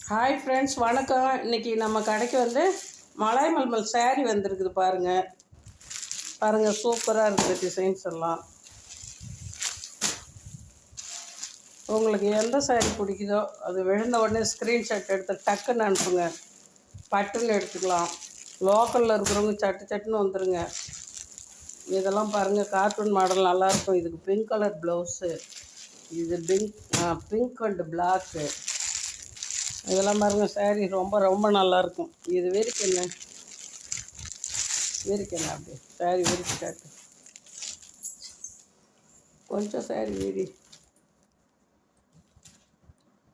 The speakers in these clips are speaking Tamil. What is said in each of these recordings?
ஹாய் ஃப்ரெண்ட்ஸ், வணக்கம். இன்றைக்கி நம்ம கடைக்கு வந்து மலாய் மல்மல் சேரீ வந்திருக்குது. பாருங்கள் சூப்பராக இருக்குது டிசைன்ஸ் எல்லாம். உங்களுக்கு எந்த சேரீ பிடிக்குதோ அது விழுந்த உடனே ஸ்க்ரீன்ஷாட் எடுத்து டக்குன்னு அனுப்புங்க. பட்டுன்னு எடுத்துக்கலாம். லோக்கலில் இருக்கிறவங்க சட்டுன்னு வந்துடுங்க. இதெல்லாம் பாருங்கள், கார்ட்டூன் மாடல் நல்லாயிருக்கும். இதுக்கு பிங்க் கலர் ப்ளவுஸு, இது பிங்க் அண்டு பிளாக்கு. இதெல்லாம் பாருங்கள், சேரீ ரொம்ப நல்லாயிருக்கும். இது விரிக்கண்ணு அப்படி சேரீ விரிச்சு காட்டு. கொஞ்சம் சேரீ விரி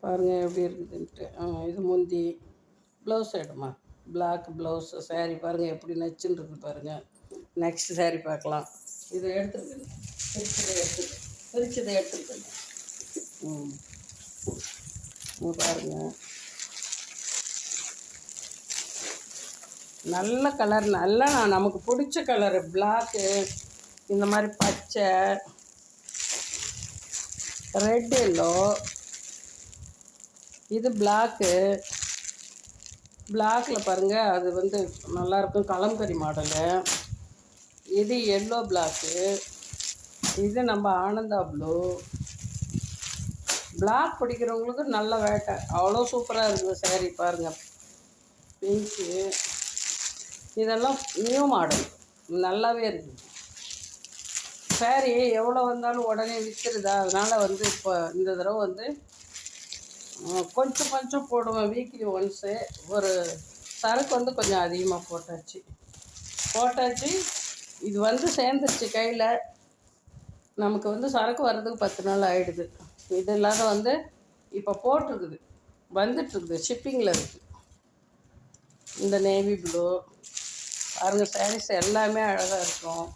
பாருங்கள் எப்படி இருக்குதுன்ட்டு. இது முந்தி ப்ளவுஸ் எடுமா, பிளாக் ப்ளவுஸ் சேரீ பாருங்கள் எப்படி நச்சுன்னு இருக்குது பாருங்கள். நெக்ஸ்ட் சேரீ பார்க்கலாம். இதை எடுத்துருக்குங்க, பிரிச்சதை எடுத்துருக்குங்க. பாருங்கள், நல்ல கலர், நல்லா நமக்கு பிடிச்ச கலரு. பிளாக்கு, இந்த மாதிரி பச்சை, ரெட் எல்லோ. இது பிளாக்கு. பிளாக்கில் பாருங்கள், அது வந்து நல்லாயிருக்கும், கலம்கரி மாடலு. இது எல்லோ பிளாக்கு. இது நம்ம ஆனந்தா ப்ளூ. பிளாக் பிடிக்கிறவங்களுக்கு நல்ல வேட்டை, அவ்வளோ சூப்பராக இருக்குது சேரீ. பாருங்கள், பிங்க்கு. இதெல்லாம் நியூ மாடல், நல்லாவே இருக்குது சேரீ. எவ்வளோ வந்தாலும் உடனே விற்றுருதா, அதனால் வந்து இப்போ இந்த தடவை வந்து கொஞ்சம் போடுவேன். வீக்லி ஒன்ஸு ஒரு சரக்கு வந்து கொஞ்சம் அதிகமாக போட்டாச்சு. இது வந்து சேர்ந்துருச்சு கையில். நமக்கு வந்து சரக்கு வர்றதுக்கு 10 நாள் ஆகிடுது. இது இல்லாத வந்து இப்போ போட்டிருக்குது, வந்துட்டுருக்குது, ஷிப்பிங்கில் இருக்குது. இந்த நேவி ப்ளூ பாருங்கள், சாரீஸ் எல்லாமே அழகாக இருக்கும்.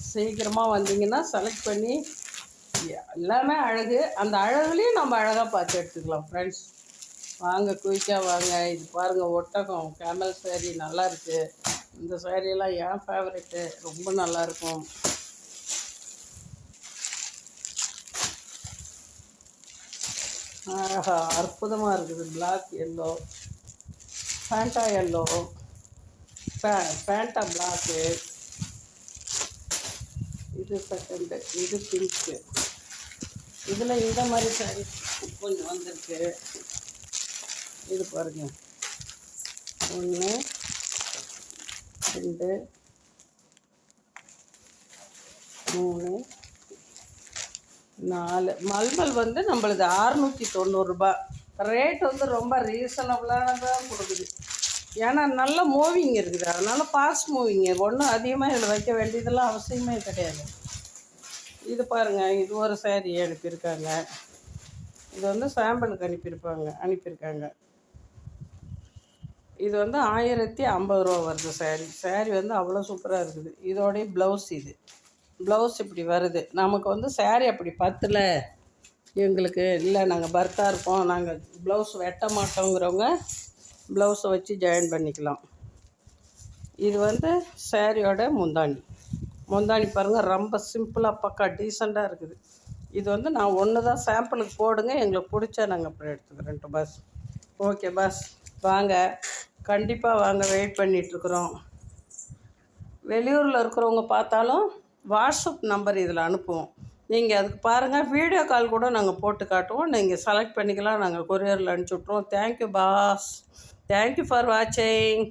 சீக்கிரமாக வந்தீங்கன்னா செலக்ட் பண்ணி, எல்லாமே அழகு. அந்த அழகுலேயும் நம்ம அழகாக பார்த்து எடுத்துக்கலாம். ஃப்ரெண்ட்ஸ் வாங்க, குயிக்காக வாங்க. இது பாருங்கள், ஒட்டகம் கேமல் சேரீ நல்லா இருக்குது. இந்த சேரீயெல்லாம் என் ஃபேவரெட்டு, ரொம்ப நல்லாயிருக்கும். அற்புதமாக இருக்குது. Black yellow, Fanta yellow, Fanta black. இது செகண்டு, இது பிங்க்கு. இதில் இந்த மாதிரி சாரி கொஞ்சம் வந்திருக்கு. இது பாருங்கள், 1 2 3 4. மல்மல் வந்து நம்மளுது 690 ரூபா. ரேட் வந்து ரொம்ப ரீசனபிளானதாக கொடுக்குது. ஏன்னா நல்ல மூவிங் இருக்குது, அதனால் ஃபாஸ்ட் மூவிங்கு. ஒன்றும் அதிகமாக இதில் வைக்க வேண்டியதெல்லாம் அவசியமே கிடையாது. இது பாருங்கள், இது ஒரு சேரீ அனுப்பியிருக்காங்க. இது வந்து சாம்பிளுக்கு அனுப்பியிருக்காங்க. இது வந்து 1050 ரூபா வருது சேரீ வந்து அவ்வளோ சூப்பராக இருக்குது. இதோடைய ப்ளவுஸ், இது ப்ளவுஸ் இப்படி வருது. நமக்கு வந்து சேரீ அப்படி பத்தலை எங்களுக்கு, இல்லை நாங்கள் பர்த்தாக இருப்போம், நாங்கள் ப்ளவுஸ் வெட்ட மாட்டோங்கிறவங்க ப்ளவுஸை வச்சு ஜாயின் பண்ணிக்கலாம். இது வந்து சேரீயோட முந்தானி பாருங்கள், ரொம்ப சிம்பிளாக பக்கா டீசெண்டாக இருக்குது. இது வந்து நான் ஒன்று தான் சாம்பிளுக்கு போடுங்க, எங்களுக்கு பிடிச்சா நாங்கள் அப்புறம் எடுத்துக்கிறோம். பஸ் ஓகே பஸ், வாங்க, கண்டிப்பாக வாங்க, வெயிட் பண்ணிகிட்ருக்குறோம். வெளியூரில் இருக்கிறவங்க பார்த்தாலும் வாட்ஸ்அப் நம்பர் இதில் அனுப்புவோம். நீங்கள் அதுக்கு பாருங்கள், வீடியோ கால் கூட நாங்கள் போட்டு காட்டுவோம். நீங்கள் செலக்ட் பண்ணிக்கலாம், நாங்கள் கொரியரில் அனுப்பிச்சி விட்ருவோம். தேங்க்யூ பாஸ், தேங்க்யூ ஃபார் வாட்சிங்.